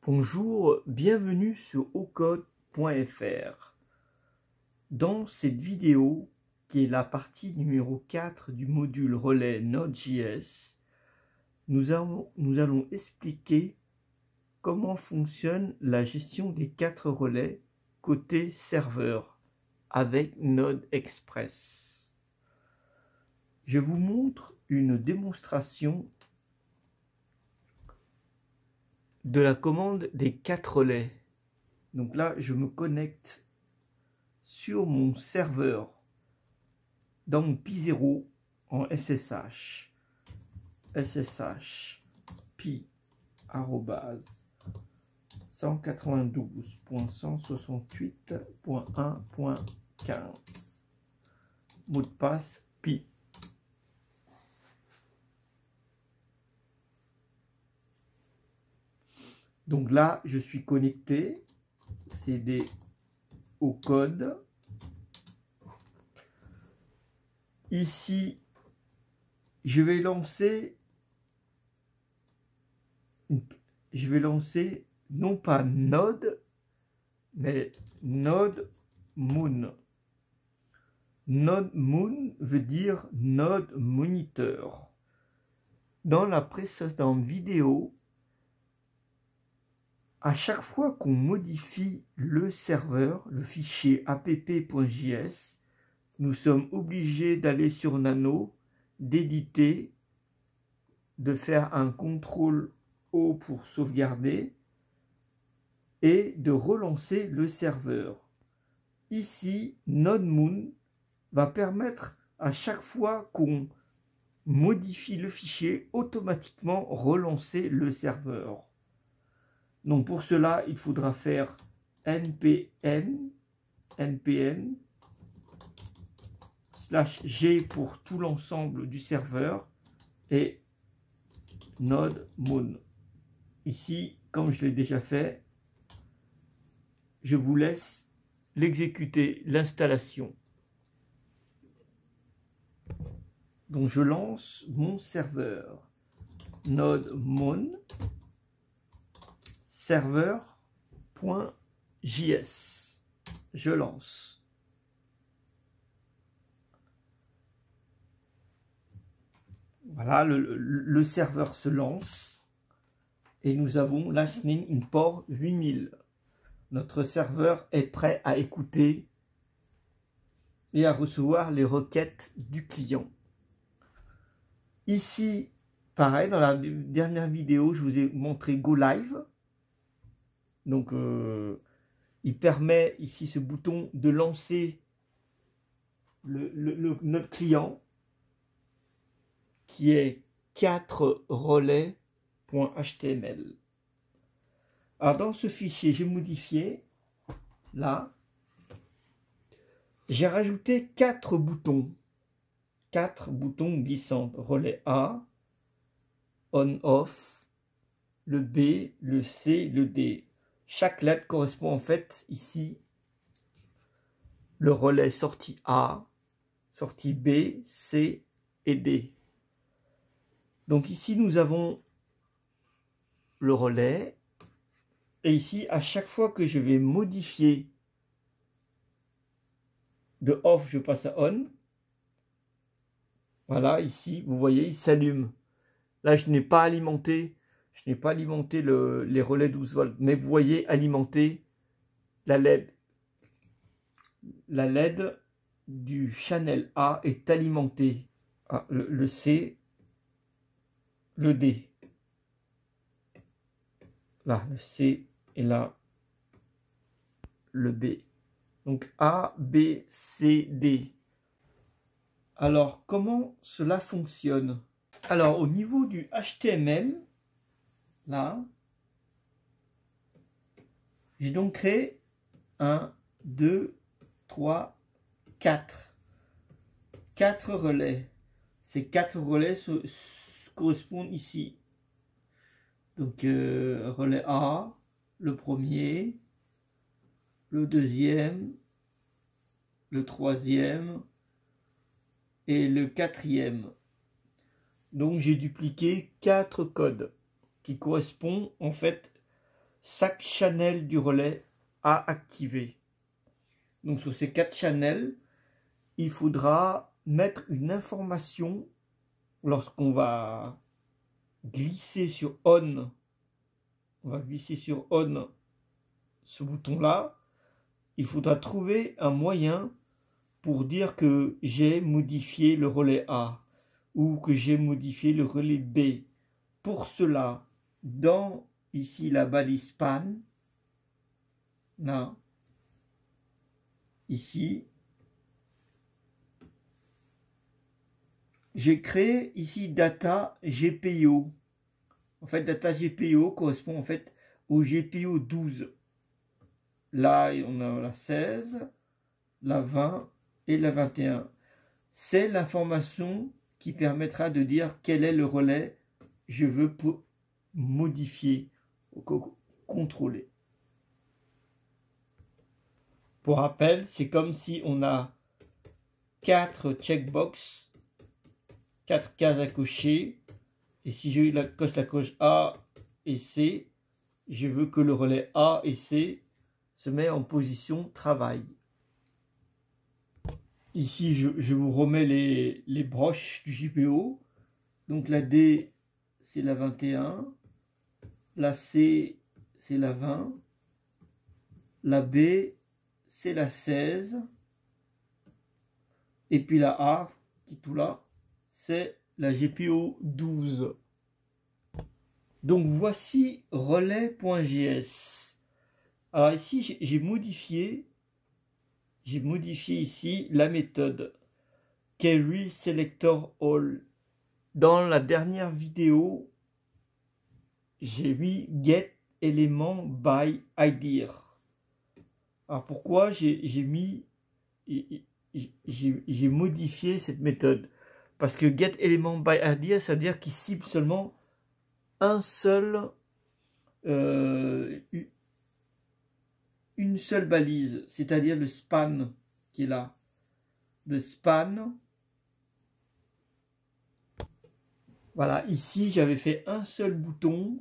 Bonjour, bienvenue sur ocode.fr. Dans cette vidéo, qui est la partie numéro 4 du module relais Node.js, nous allons expliquer comment fonctionne la gestion des 4 relais côté serveur avec Node Express. Je vous montre une démonstration de la commande des 4 relais. Donc là, je me connecte sur mon serveur dans mon Pi0 en SSH. SSH pi @ 192.168.1.15. Mot de passe pi. Donc là, je suis connecté, CD au code. Ici, je vais lancer non pas Node, mais Node Moon. Node Moon veut dire Node Moniteur. Dans la précédente vidéo, à chaque fois qu'on modifie le serveur, le fichier app.js, nous sommes obligés d'aller sur Nano, d'éditer, de faire un CTRL-O pour sauvegarder et de relancer le serveur. Ici, NodeMoon va permettre à chaque fois qu'on modifie le fichier, automatiquement relancer le serveur. Donc pour cela, il faudra faire npm /g pour tout l'ensemble du serveur et NodeMoon. Ici, comme je l'ai déjà fait, je vous laisse l'exécuter, l'installation. Donc je lance mon serveur NodeMoon serveur.js. Je lance. Voilà, le serveur se lance et nous avons Lightning in port 8000. Notre serveur est prêt à écouter et à recevoir les requêtes du client. Ici, pareil, dans la dernière vidéo, je vous ai montré Go Live. Donc, il permet ici ce bouton de lancer notre client qui est 4 relais.html. Alors, dans ce fichier, j'ai modifié, là, j'ai rajouté 4 boutons. 4 boutons glissants. Relais A, on-off, le B, le C, le D. Chaque lettre correspond en fait ici le relais sortie A, sortie B, C et D. Donc ici nous avons le relais et ici à chaque fois que je vais modifier de off je passe à on. Voilà, ici vous voyez il s'allume. Là je n'ai pas alimenté les relais 12 volts, mais vous voyez alimenter la LED. La LED du channel A est alimentée. Ah, le C, le D. Là, le C et là, le B. Donc A, B, C, D. Alors, comment cela fonctionne? Alors, au niveau du HTML, là, j'ai donc créé 1, 2, 3, 4. 4 relais. Ces 4 relais correspondent ici. Donc, relais A, le premier, le deuxième, le troisième et le quatrième. Donc, j'ai dupliqué 4 codes qui correspondent en fait chaque channel du relais à activer. Donc sur ces 4 channels, il faudra mettre une information lorsqu'on va glisser sur on. On va glisser sur on ce bouton-là. Il faudra trouver un moyen pour dire que j'ai modifié le relais A ou que j'ai modifié le relais B. Pour cela, dans ici la balise span, là, ici, j'ai créé ici data GPIO. En fait, data GPIO correspond en fait au GPIO 12. Là, on a la 16, la 20 et la 21. C'est l'information qui permettra de dire quel est le relais je veux modifier, contrôler. Pour rappel, c'est comme si on a 4 checkbox, 4 cases à cocher. Et si je coche la coche A et C, je veux que le relais A et C se met en position travail. Ici, je vous remets les broches du GPIO. Donc la D, c'est la 21. La C, c'est la 20. La B, c'est la 16. Et puis la A, qui est tout là, c'est la GPIO 12. Donc voici relais.js. Alors ici, j'ai modifié ici la méthode Query Selector All. Dans la dernière vidéo, j'ai mis Get Element by ID. Alors pourquoi j'ai modifié cette méthode? Parce que Get Element by ID, ça veut dire qu'il cible seulement un seul une seule balise, c'est-à-dire le span qui est là. Le span, voilà, ici j'avais fait un seul bouton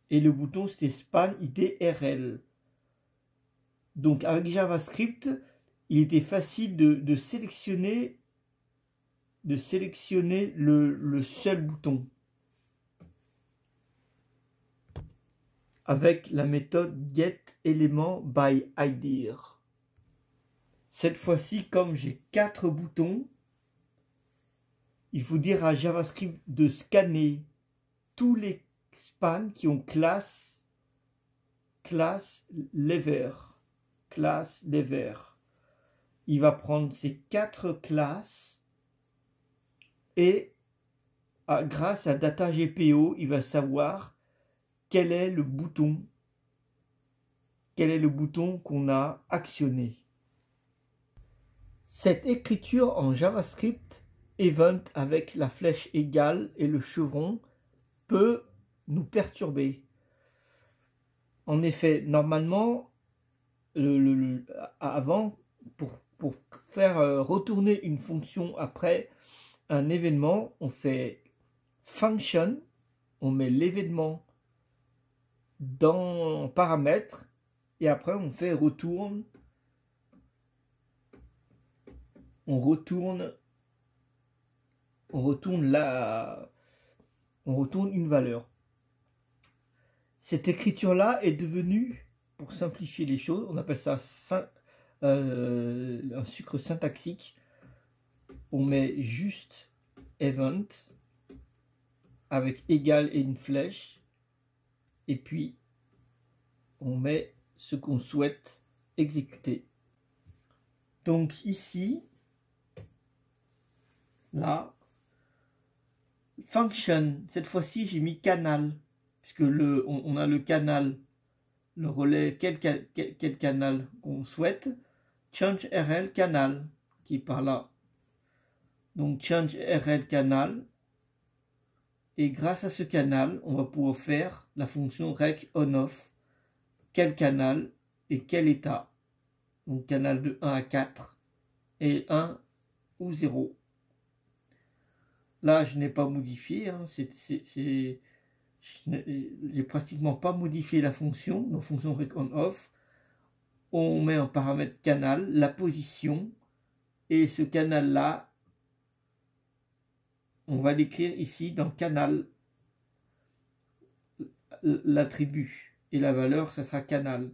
et le bouton c'était span IDRL. Donc avec JavaScript, il était facile de sélectionner le seul bouton avec la méthode getElementById. Cette fois-ci, comme j'ai 4 boutons, il faut dire à JavaScript de scanner tous les spans qui ont classe lever. Il va prendre ces 4 classes et grâce à Data GPIO, il va savoir quel est le bouton qu'on a actionné. Cette écriture en JavaScript, event avec la flèche égale et le chevron, peut nous perturber. En effet, normalement, avant, pour faire retourner une fonction après un événement, on fait function, on met l'événement dans paramètres et après on fait retourne, on retourne une valeur. Cette écriture là est devenue, pour simplifier les choses, on appelle ça un sucre syntaxique. On met juste event avec égal et une flèche. Et puis, on met ce qu'on souhaite exécuter. Donc ici, là, function, cette fois-ci j'ai mis canal, puisque on a le canal, le relais, quel canal qu'on souhaite, change RL canal, qui est par là. Donc change RL canal. Et grâce à ce canal, on va pouvoir faire la fonction rec on-off, quel canal et quel état. Donc canal de 1 à 4 et 1 ou 0. Là, je n'ai pas modifié, hein, j'ai pratiquement pas modifié la fonction, nos fonctions rec on off. On met en paramètre canal la position, et ce canal là, on va l'écrire ici dans canal, l'attribut, et la valeur ça sera canal.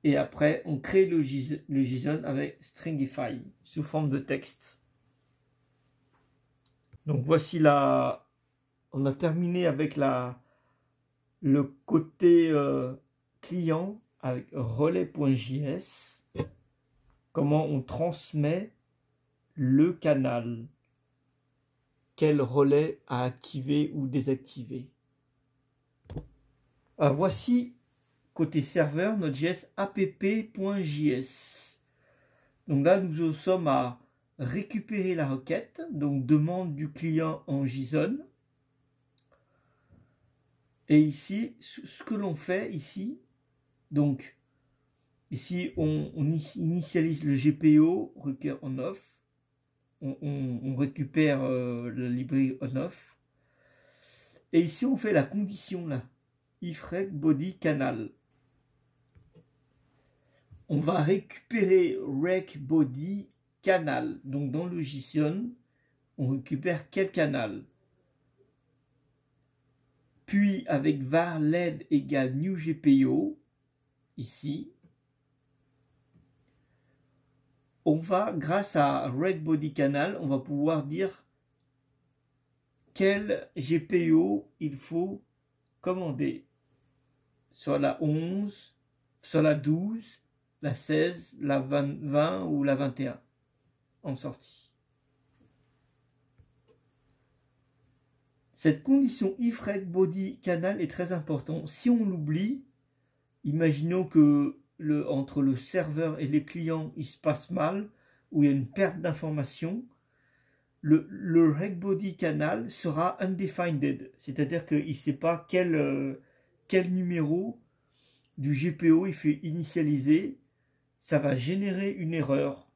Et après on crée le JSON avec stringify sous forme de texte. Donc voici la, on a terminé avec le côté client avec relais.js, comment on transmet le canal, quel relais à activer ou désactiver. Alors voici côté serveur notre JS app.js. Donc là nous sommes à récupérer la requête, donc demande du client en JSON. Et ici, ce que l'on fait ici, donc ici on initialise le GPO, require on-off, on récupère la librairie on-off, et ici on fait la condition là, if rec body canal. On va récupérer rec body canal, donc dans le JSON, on récupère quel canal. Puis avec var led égale new GPO, ici, on va, grâce à recBodyCanal, on va pouvoir dire quel GPO il faut commander. Soit la 11, soit la 12, la 16, la 20 ou la 21 en sortie. Cette condition if recBodyCanal est très importante. Si on l'oublie, imaginons que entre le serveur et les clients, il se passe mal, ou il y a une perte d'information, le recBodyCanal sera undefined, c'est-à-dire qu'il ne sait pas quel numéro du GPO il fait initialiser, ça va générer une erreur.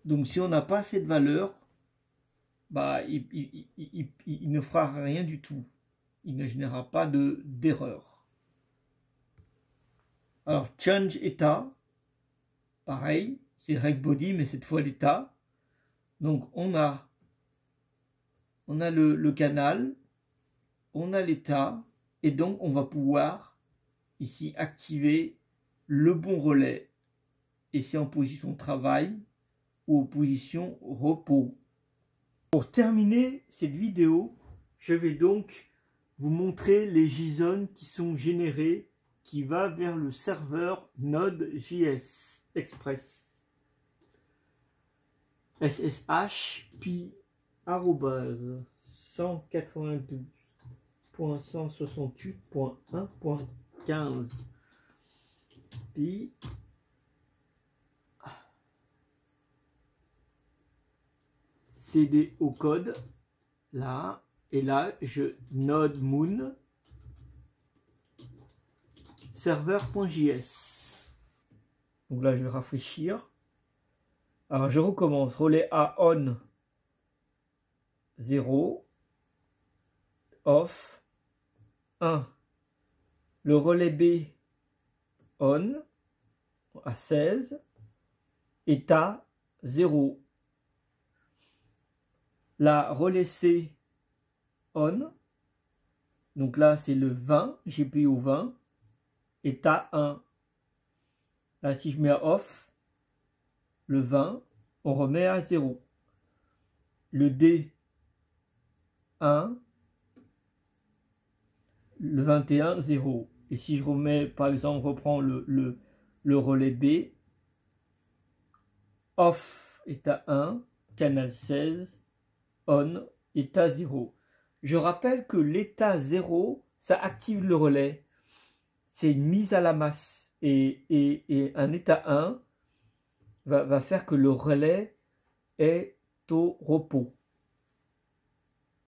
Donc si on n'a pas cette valeur, bah, il ne fera rien du tout. Il ne générera pas d'erreur. Alors, change état, pareil, c'est recBody, mais cette fois l'état. Donc, on a le canal, on a l'état, et donc on va pouvoir ici activer le bon relais. Et c'est en position travail ou en position repos. Pour terminer cette vidéo, je vais donc vous montrer les JSON qui sont générés, qui va vers le serveur Node.js Express. SSH pi arrobase 192.168.1.15 pi cd au code là. Et là, je node moon serveur.js. Donc là, je vais rafraîchir. Alors, je recommence. Relais A on 0 off 1. Le relais B on à 16 état 0. La relais C on, donc là c'est le 20, GPO 20, état 1. Là si je mets à off, le 20, on remet à 0. Le D 1, le 21, 0. Et si je remets, par exemple, reprends le relais B, off, état 1, canal 16, on, état 0. Je rappelle que l'état 0, ça active le relais. C'est une mise à la masse. Et un état 1 va faire que le relais est au repos.